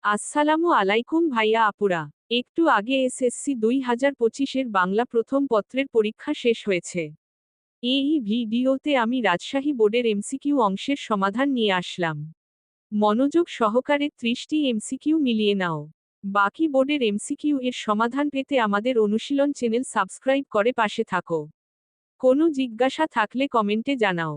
আসসালামু আলাইকুম ভাইয়া আপুরা। একটু আগে এসএসসি 2025-এর বাংলা প্রথম পত্রের পরীক্ষা শেষ হয়েছে। এই ভিডিওতে আমি রাজশাহী বোর্ডের এমসিকিউ অংশের সমাধান নিয়ে আসলাম। মনোযোগ সহকারে 30টি এমসিকিউ মিলিয়ে নাও। বাকি বোর্ডের এমসিকিউ এর সমাধান পেতে আমাদের অনুশীলন চ্যানেল সাবস্ক্রাইব করে পাশে থাকো। কোনো জিজ্ঞাসা থাকলে কমেন্টে জানাও।